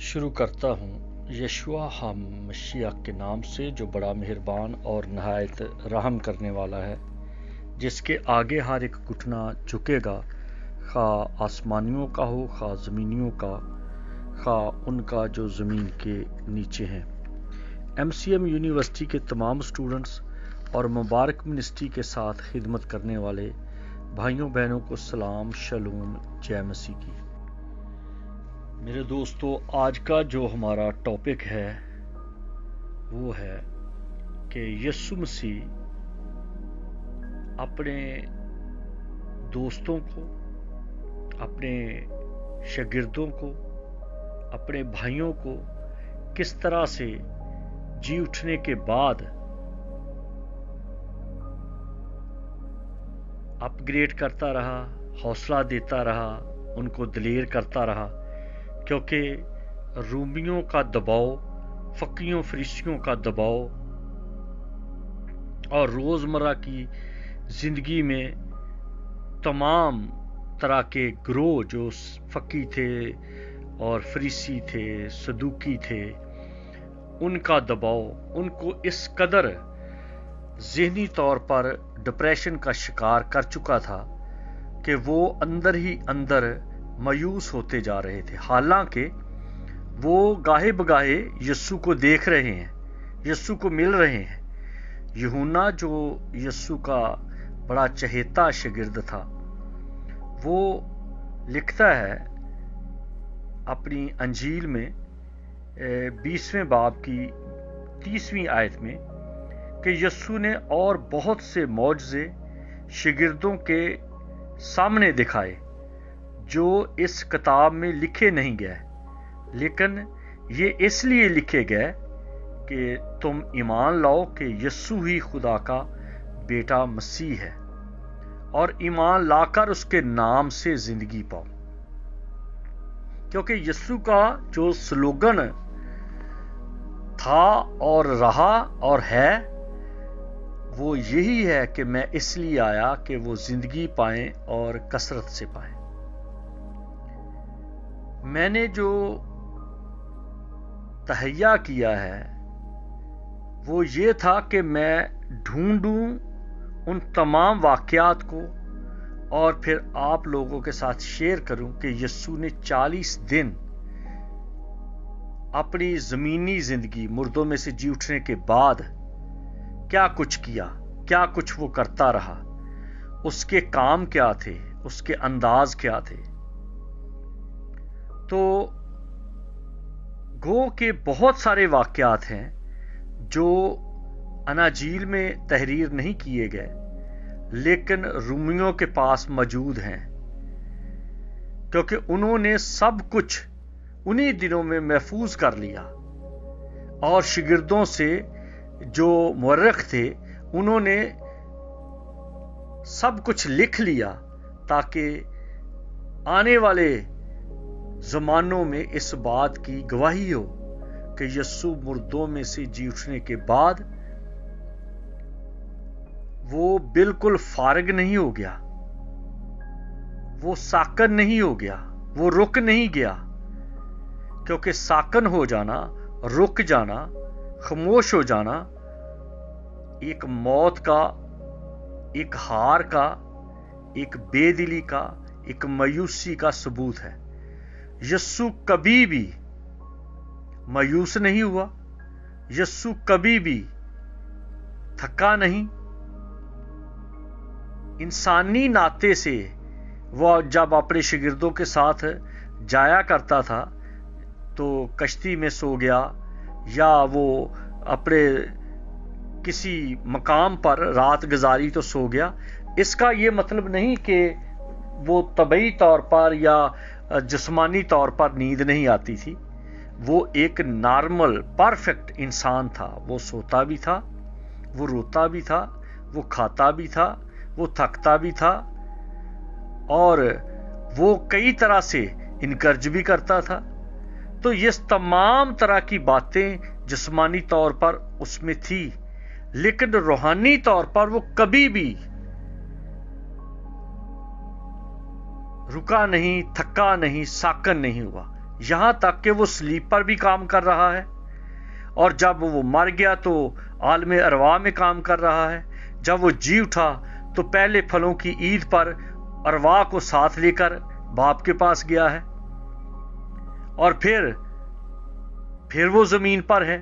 शुरू करता हूँ यशुआ मसीह के नाम से, जो बड़ा मेहरबान और नहायत रहम करने वाला है, जिसके आगे हर एक घुटना झुकेगा, खा आसमानियों का हो, खा ज़मीनियों का, खा उनका जो ज़मीन के नीचे हैं। MCM यूनिवर्सिटी के तमाम स्टूडेंट्स और मुबारक मिनिस्ट्री के साथ खिदमत करने वाले भाइयों बहनों को सलाम, शलूम, जय मसीह की। मेरे दोस्तों, आज का जो हमारा टॉपिक है वो है कि यीशु मसीह अपने दोस्तों को, अपने शागिर्दों को, अपने भाइयों को किस तरह से जी उठने के बाद अपग्रेड करता रहा, हौसला देता रहा, उनको दिलेर करता रहा, क्योंकि रूमियों का दबाव, फकीयों फरीसियों का दबाव और रोज़मर्रा की ज़िंदगी में तमाम तरह के ग्रोह जो फकी थे और फरीसी थे, सदूकी थे, उनका दबाव उनको इस कदर ज़हनी तौर पर डिप्रेशन का शिकार कर चुका था कि वो अंदर ही अंदर मायूस होते जा रहे थे। हालांकि वो गाहे बगाहे यीशु को देख रहे हैं, यीशु को मिल रहे हैं। यूहन्ना जो यीशु का बड़ा चहेता शागिर्द था, वो लिखता है अपनी अंजील में 20वें बाब की 30वीं आयत में कि यीशु ने और बहुत से मौजज़े शागिर्दों के सामने दिखाए जो इस किताब में लिखे नहीं गए, लेकिन ये इसलिए लिखे गए कि तुम ईमान लाओ कि यीशु ही खुदा का बेटा मसीह है और ईमान लाकर उसके नाम से जिंदगी पाओ। क्योंकि यीशु का जो स्लोगन था और रहा और है, वो यही है कि मैं इसलिए आया कि वो जिंदगी पाएं और कसरत से पाएं। मैंने जो तहैया किया है वो ये था कि मैं ढूंढूं उन तमाम वाक़यात को और फिर आप लोगों के साथ शेयर करूं कि यीशु ने 40 दिन अपनी ज़मीनी ज़िंदगी मुर्दों में से जी उठने के बाद क्या कुछ किया, क्या कुछ वो करता रहा, उसके काम क्या थे, उसके अंदाज क्या थे। तो गो के बहुत सारे वाक़यात हैं जो अनाजील में तहरीर नहीं किए गए, लेकिन रूमियों के पास मौजूद हैं, क्योंकि उन्होंने सब कुछ उन्हीं दिनों में महफूज कर लिया और शागिर्दों से जो मुअर्रिख थे उन्होंने सब कुछ लिख लिया ताकि आने वाले ज़मानों में इस बात की गवाही हो कि यीशु मुर्दों में से जी उठने के बाद वो बिल्कुल फारिग नहीं हो गया, वो साकन नहीं हो गया, वो रुक नहीं गया। क्योंकि साकन हो जाना, रुक जाना, खामोश हो जाना एक मौत का, एक हार का, एक बेदिली का, एक मायूसी का सबूत है। यीशु कभी भी मायूस नहीं हुआ, यीशु कभी भी थका नहीं। इंसानी नाते से वो जब अपने शागिर्दों के साथ जाया करता था तो कश्ती में सो गया या वो अपने किसी मकाम पर रात गुजारी तो सो गया। इसका ये मतलब नहीं कि वो तबई तौर पर या जिस्मानी तौर पर नींद नहीं आती थी। वो एक नॉर्मल परफेक्ट इंसान था। वो सोता भी था, वो रोता भी था, वो खाता भी था, वो थकता भी था और वो कई तरह से इनकर्ज भी करता था। तो ये तमाम तरह की बातें जिस्मानी तौर पर उसमें थी, लेकिन रूहानी तौर पर वो कभी भी रुका नहीं, थका नहीं, साकन नहीं हुआ। यहां तक कि वो स्लीप पर भी काम कर रहा है, और जब वो मर गया तो आलम अरवाह में काम कर रहा है। जब वो जी उठा तो पहले फलों की ईद पर अरवाह को साथ लेकर बाप के पास गया है, और फिर वो जमीन पर है।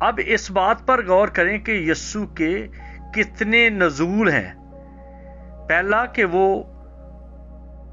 अब इस बात पर गौर करें कि यस्सु के कितने नजूल हैं। पहला कि वो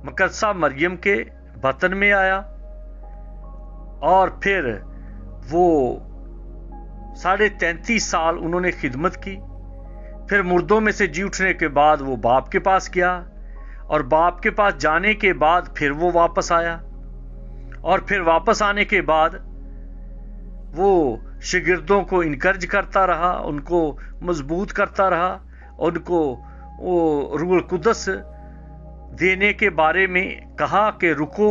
मुकद्दसा मरियम के बतन में आया, और फिर वो 33.5 साल उन्होंने खिदमत की। फिर मुर्दों में से जी उठने के बाद वो बाप के पास गया, और बाप के पास जाने के बाद फिर वो वापस आया, और फिर वापस आने के बाद वो शागिर्दों को इनकरेज करता रहा, उनको मजबूत करता रहा, उनको वो रूहुल कुद्दस देने के बारे में कहा कि रुको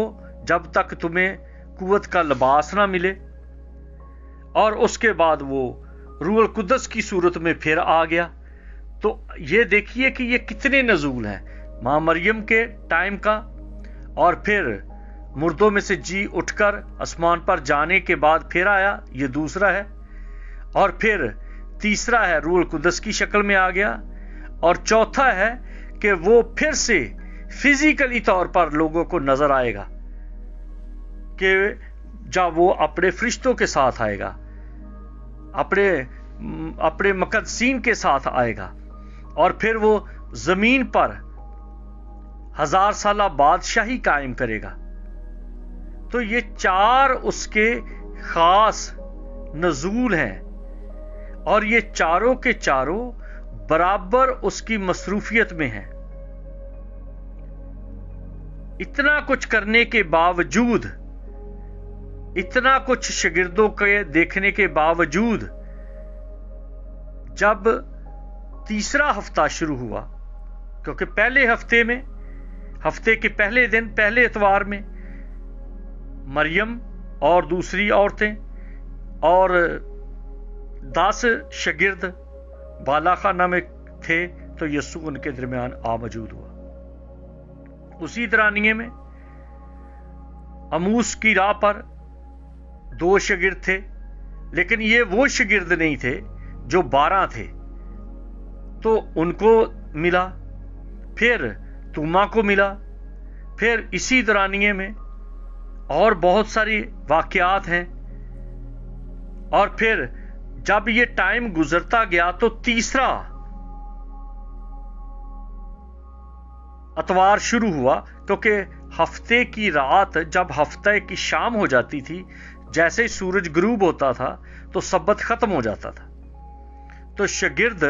जब तक तुम्हें कुव्वत का लिबास ना मिले। और उसके बाद वो रूहुल कुद्दस की सूरत में फिर आ गया। तो ये देखिए कि ये कितने नजूल हैं मां मरियम के टाइम का, और फिर मुर्दों में से जी उठकर आसमान पर जाने के बाद फिर आया, ये दूसरा है। और फिर तीसरा है रूहुल कुद्दस की शक्ल में आ गया, और चौथा है कि वो फिर से फिजिकली तौर पर लोगों को नजर आएगा, कि जब वो अपने फरिश्तों के साथ आएगा, अपने मुकद्दसीन के साथ आएगा, और फिर वो जमीन पर 1000 साल बादशाही कायम करेगा। तो ये 4 उसके खास नजूल हैं, और ये चारों के चारों बराबर उसकी मसरूफियत में हैं। इतना कुछ करने के बावजूद, इतना कुछ शागिर्दों के देखने के बावजूद, जब तीसरा हफ्ता शुरू हुआ, क्योंकि पहले हफ्ते के पहले दिन, पहले इतवार में मरियम और दूसरी औरतें और 10 शागिर्द बालाखाना में थे, तो यस्सु उनके दरमियान आ मौजूद हुआ। उसी दरानिये में अमूस की राह पर 2 शागिर्द थे, लेकिन ये वो शागिर्द नहीं थे जो 12 थे, तो उनको मिला, फिर तुमा को मिला, फिर इसी दरानिये में और बहुत सारी वाकयात हैं। और फिर जब ये टाइम गुजरता गया तो तीसरा अतवार शुरू हुआ, क्योंकि हफ्ते की रात जब हफ्ते की शाम हो जाती थी, जैसे ही सूरज गुरूब होता था तो सब्बत खत्म हो जाता था। तो शागिर्द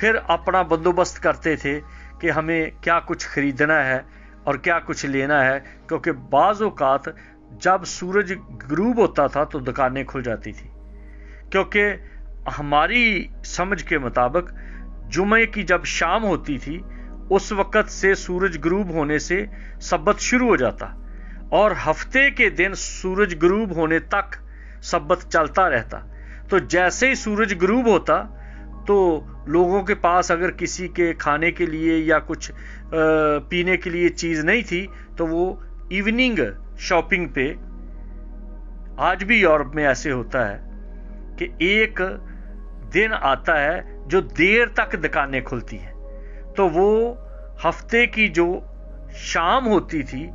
फिर अपना बंदोबस्त करते थे कि हमें क्या कुछ खरीदना है और क्या कुछ लेना है, क्योंकि बाज़ औक़ात जब सूरज गुरूब होता था तो दुकानें खुल जाती थी। क्योंकि हमारी समझ के मुताबिक जुमे की जब शाम होती थी, उस वक़्त से सूरज गुरूब होने से सब्बत शुरू हो जाता, और हफ्ते के दिन सूरज गुरूब होने तक सब्बत चलता रहता। तो जैसे ही सूरज गुरूब होता तो लोगों के पास अगर किसी के खाने के लिए या कुछ पीने के लिए चीज़ नहीं थी, तो वो इवनिंग शॉपिंग पे, आज भी यूरोप में ऐसे होता है कि एक दिन आता है जो देर तक दुकानें खुलती हैं, तो वो हफ्ते की जो शाम होती थी,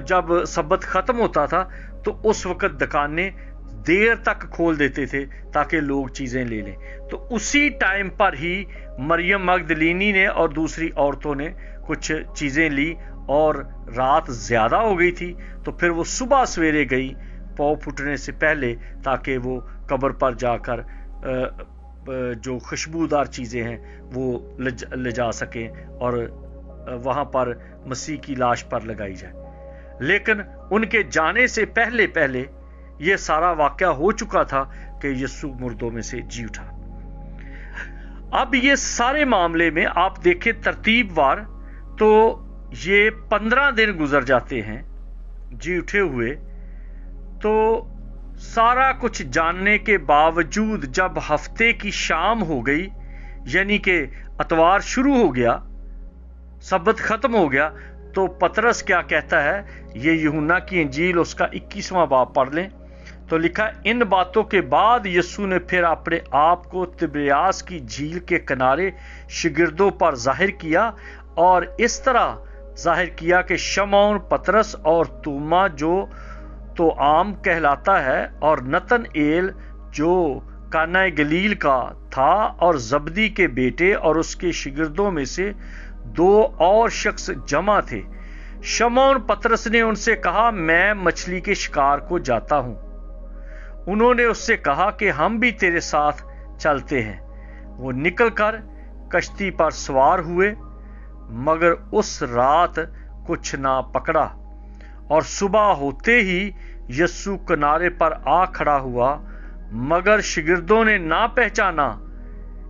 जब सब्बत खत्म होता था, तो उस वक्त दुकानें देर तक खोल देते थे ताकि लोग चीजें ले लें। तो उसी टाइम पर ही मरियम मगदलीनी ने और दूसरी औरतों ने कुछ चीजें ली, और रात ज्यादा हो गई थी, तो फिर वो सुबह सवेरे गई पाँव फूटने से पहले, ताकि वो कब्र पर जाकर जो खुशबूदार चीजें हैं वो ले जा सकें और वहां पर मसीह की लाश पर लगाई जाए। लेकिन उनके जाने से पहले पहले यह सारा वाकया हो चुका था कि यीशु मुर्दों में से जी उठा। अब ये सारे मामले में आप देखें तरतीबवार, तो ये 15 दिन गुजर जाते हैं जी उठे हुए। तो सारा कुछ जानने के बावजूद जब हफ्ते की शाम हो गई, यानी कि अतवार शुरू हो गया, सब्बत खत्म हो गया, तो पतरस क्या कहता है ये यूहन्ना की इंजील उसका 21वां बाब पढ़ लें तो लिखा, इन बातों के बाद यीशु ने फिर अपने आप को तिबिरियास की झील के किनारे शागिर्दों पर जाहिर किया और इस तरह जाहिर किया कि शमौन पतरस और तोमा जो तो आम कहलाता है और नतनएल जो काना गलील का था और जबदी के बेटे और उसके शागिर्दों में से 2 और शख्स जमा थे। शमौन पतरस ने उनसे कहा, मैं मछली के शिकार को जाता हूं। उन्होंने उससे कहा कि हम भी तेरे साथ चलते हैं। वो निकलकर कश्ती पर सवार हुए, मगर उस रात कुछ ना पकड़ा और सुबह होते ही यीशु किनारे पर आ खड़ा हुआ, मगर शागिर्दों ने ना पहचाना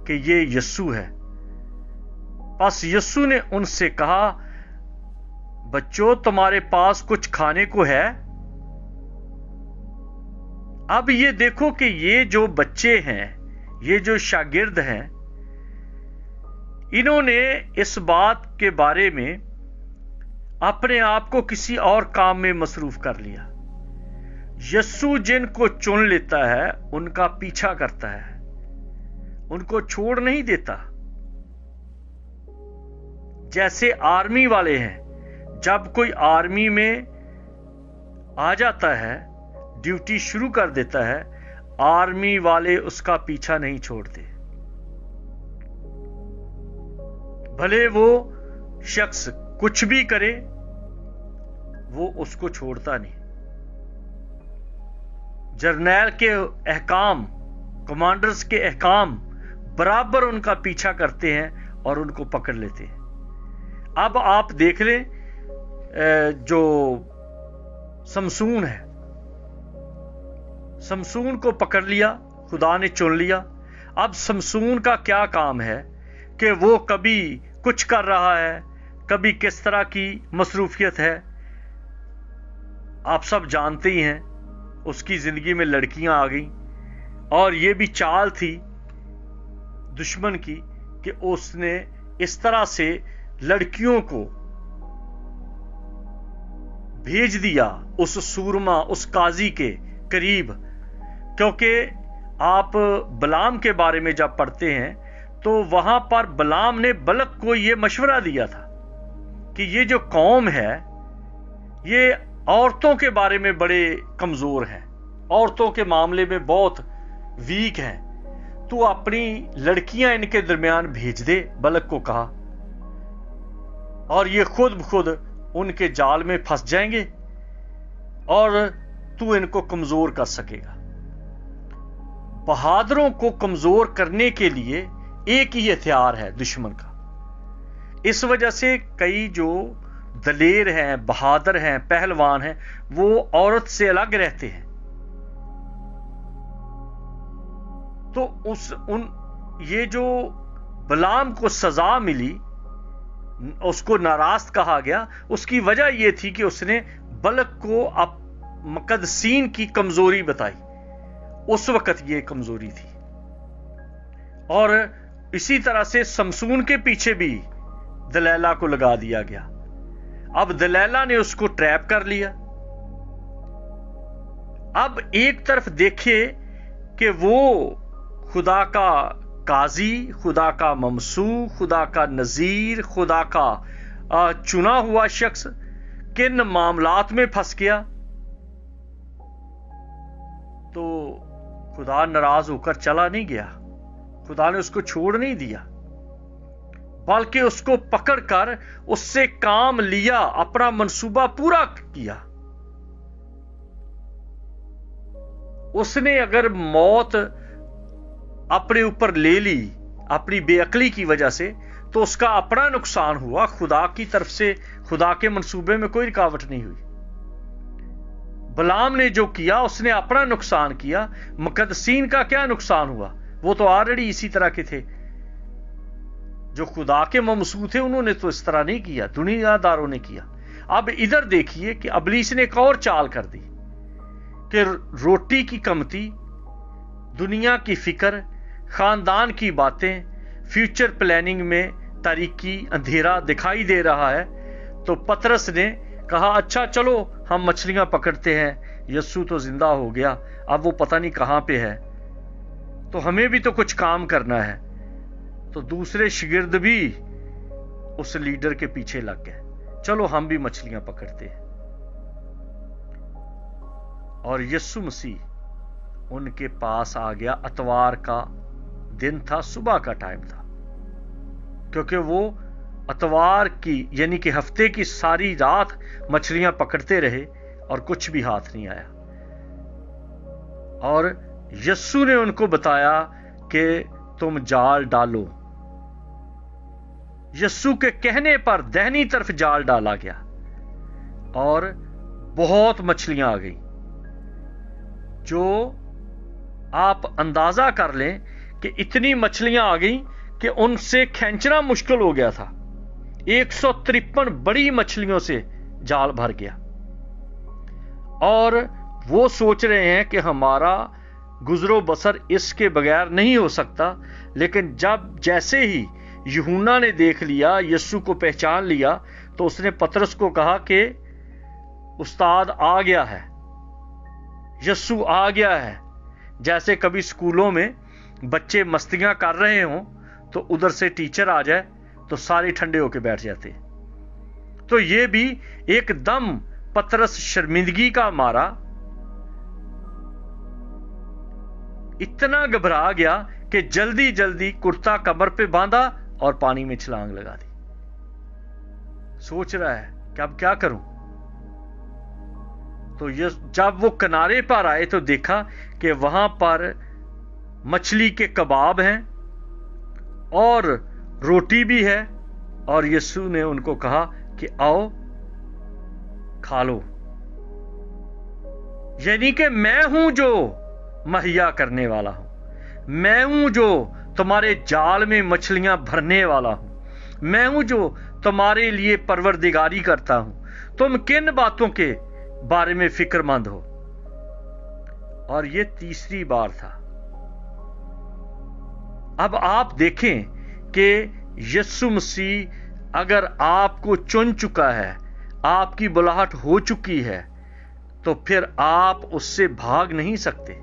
कि ये यीशु है। बस यीशु ने उनसे कहा, बच्चों, तुम्हारे पास कुछ खाने को है? अब ये देखो कि ये जो बच्चे हैं, ये जो शागिर्द हैं, इन्होंने इस बात के बारे में अपने आप को किसी और काम में मसरूफ कर लिया। यीशु जिनको चुन लेता है उनका पीछा करता है, उनको छोड़ नहीं देता। जैसे आर्मी वाले हैं, जब कोई आर्मी में आ जाता है, ड्यूटी शुरू कर देता है, आर्मी वाले उसका पीछा नहीं छोड़ते, भले वो शख्स कुछ भी करे, वो उसको छोड़ता नहीं। जर्नैल के अहकाम, कमांडर्स के अहकाम बराबर उनका पीछा करते हैं और उनको पकड़ लेते हैं। अब आप देख लें, जो समसून है, समसून को पकड़ लिया, खुदा ने चुन लिया। अब समसून का क्या काम है कि वो कभी कुछ कर रहा है, कभी किस तरह की मसरूफियत है, आप सब जानते ही हैं। उसकी जिंदगी में लड़कियां आ गई और ये भी चाल थी दुश्मन की कि उसने इस तरह से लड़कियों को भेज दिया उस सूरमा, उस काजी के करीब। क्योंकि आप बलाम के बारे में जब पढ़ते हैं तो वहां पर बलाम ने बलक को यह मशवरा दिया था कि ये जो कौम है ये औरतों के बारे में बड़े कमजोर हैं, औरतों के मामले में बहुत वीक हैं, तू अपनी लड़कियां इनके दरमियान भेज दे, बलक को कहा, और ये खुद ब खुद उनके जाल में फंस जाएंगे और तू इनको कमजोर कर सकेगा। बहादुरों को कमजोर करने के लिए एक ही हथियार है दुश्मन का। इस वजह से कई जो दलेर हैं, बहादुर हैं, पहलवान हैं, वो औरत से अलग रहते हैं। तो ये जो बलाम को सजा मिली, उसको नाराज कहा गया, उसकी वजह यह थी कि उसने बलक को मुकद्दसीन की कमजोरी बताई। उस वक्त ये कमजोरी थी। और इसी तरह से समसून के पीछे भी दलैला को लगा दिया गया। अब दलैला ने उसको ट्रैप कर लिया। अब एक तरफ देखिए कि वो खुदा का काजी, खुदा का ममसू, खुदा का नजीर, खुदा का चुना हुआ शख्स किन मामलात में फंस गया, तो खुदा नाराज होकर चला नहीं गया। खुदा ने उसको छोड़ नहीं दिया, बल्कि उसको पकड़कर उससे काम लिया, अपना मंसूबा पूरा किया। उसने अगर मौत अपने ऊपर ले ली अपनी बेअक्ली की वजह से, तो उसका अपना नुकसान हुआ। खुदा की तरफ से, खुदा के मंसूबे में कोई रुकावट नहीं हुई। बलाम ने जो किया उसने अपना नुकसान किया। मुकद्दसीन का क्या नुकसान हुआ? वो तो ऑलरेडी इसी तरह के थे। जो खुदा के ममसू थे उन्होंने तो इस तरह नहीं किया, दुनियादारों ने किया। अब इधर देखिए कि अबलीस ने एक और चाल कर दी कि रोटी की कमती, दुनिया की फिक्र, खानदान की बातें, फ्यूचर प्लानिंग में तारीकी, अंधेरा दिखाई दे रहा है, तो पतरस ने कहा अच्छा चलो हम मछलियां पकड़ते हैं, यस्सु तो जिंदा हो गया, अब वो पता नहीं कहां पे है, तो हमें भी तो कुछ काम करना है। तो दूसरे शागिर्द भी उस लीडर के पीछे लग गए, चलो हम भी मछलियां पकड़ते हैं। और यीशु मसीह उनके पास आ गया। इतवार का दिन था, सुबह का टाइम था, क्योंकि वो इतवार की यानी कि हफ्ते की सारी रात मछलियां पकड़ते रहे और कुछ भी हाथ नहीं आया। और यीशु ने उनको बताया कि तुम जाल डालो। यीशु के कहने पर दाहिनी तरफ जाल डाला गया और बहुत मछलियां आ गई, जो आप अंदाजा कर लें कि इतनी मछलियां आ गई कि उनसे खींचना मुश्किल हो गया था। 153 बड़ी मछलियों से जाल भर गया और वो सोच रहे हैं कि हमारा गुजरो बसर इसके बगैर नहीं हो सकता। लेकिन जब जैसे ही यूहन्ना ने देख लिया, यीशु को पहचान लिया, तो उसने पतरस को कहा कि उस्ताद आ गया है, यीशु आ गया है। जैसे कभी स्कूलों में बच्चे मस्तियां कर रहे हों तो उधर से टीचर आ जाए तो सारे ठंडे होकर बैठ जाते। तो ये भी एकदम पतरस शर्मिंदगी का मारा इतना घबरा गया कि जल्दी जल्दी कुर्ता कमर पे बांधा और पानी में छलांग लगा दी। सोच रहा है कि अब क्या करूं। तो जब वो किनारे पर आए तो देखा कि वहां पर मछली के कबाब हैं और रोटी भी है, और यीशु ने उनको कहा कि आओ खा लो। यानी कि मैं हूं जो मुहैया करने वाला हूं, मैं हूं जो तुम्हारे जाल में मछलियां भरने वाला हूं, मैं हूं जो तुम्हारे लिए परवरदिगारी करता हूं। तुम किन बातों के बारे में फिक्रमंद हो। और ये तीसरी बार था। अब आप देखें कि यीशु मसीह अगर आपको चुन चुका है, आपकी बुलाहट हो चुकी है, तो फिर आप उससे भाग नहीं सकते।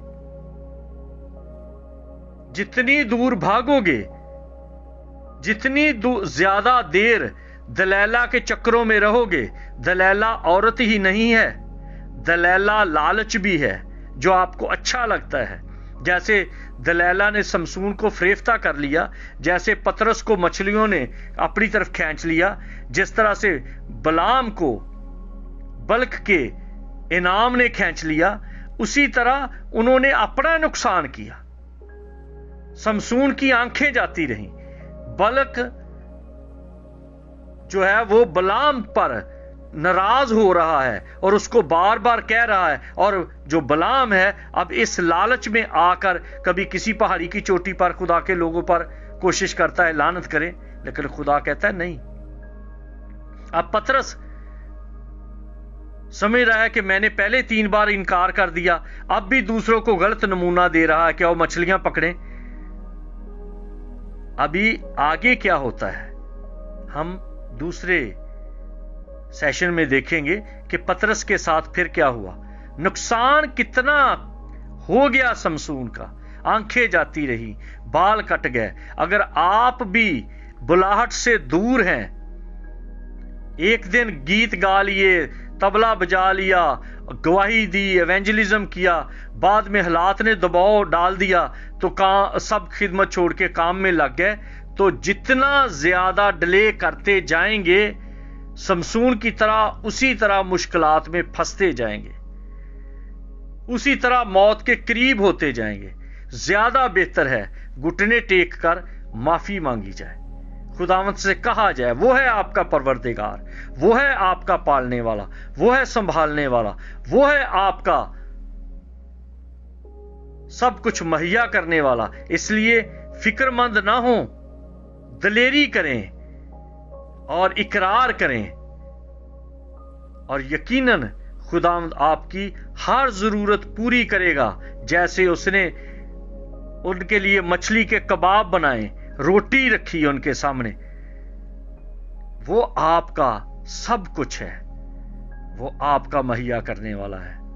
जितनी दूर भागोगे, जितनी ज्यादा देर दलैला के चक्करों में रहोगे, दलैला औरत ही नहीं है, दलैला लालच भी है जो आपको अच्छा लगता है। जैसे दलैला ने समसून को फरेफ्ता कर लिया, जैसे पतरस को मछलियों ने अपनी तरफ खींच लिया, जिस तरह से बलाम को बल्क के इनाम ने खींच लिया, उसी तरह उन्होंने अपना नुकसान किया। समसून की आंखें जाती रहीं, बल्क जो है वो बलाम पर नाराज हो रहा है और उसको बार बार कह रहा है, और जो बलाम है अब इस लालच में आकर कभी किसी पहाड़ी की चोटी पर खुदा के लोगों पर कोशिश करता है लानत करे, लेकिन खुदा कहता है नहीं। अब पतरस समझ रहा है कि मैंने पहले 3 बार इनकार कर दिया, अब भी दूसरों को गलत नमूना दे रहा है कि वो मछलियां पकड़ें। अभी आगे क्या होता है हम दूसरे सेशन में देखेंगे कि पतरस के साथ फिर क्या हुआ, नुकसान कितना हो गया समसून का। आंखें जाती रही, बाल कट गए। अगर आप भी बुलाहट से दूर हैं, एक दिन गीत गा लिए, तबला बजा लिया, गवाही दी, एवेंजलिज्म किया, बाद में हालात ने दबाव डाल दिया तो सब खिदमत छोड़ के काम में लग गए, तो जितना ज्यादा डिले करते जाएंगे समसून की तरह उसी तरह मुश्किलात में फंसते जाएंगे, उसी तरह मौत के करीब होते जाएंगे। ज्यादा बेहतर है घुटने टेक कर माफी मांगी जाए, खुदावंत से कहा जाए वो है आपका परवरदिगार, वो है आपका पालने वाला, वो है संभालने वाला, वो है आपका सब कुछ मुहैया करने वाला। इसलिए फिक्रमंद ना हो, दलेरी करें और इकरार करें, और यकीनन खुदावंद आपकी हर जरूरत पूरी करेगा। जैसे उसने उनके लिए मछली के कबाब बनाए, रोटी रखी उनके सामने, वो आपका सब कुछ है। وہ آپ کا مہیا کرنے والا ہے۔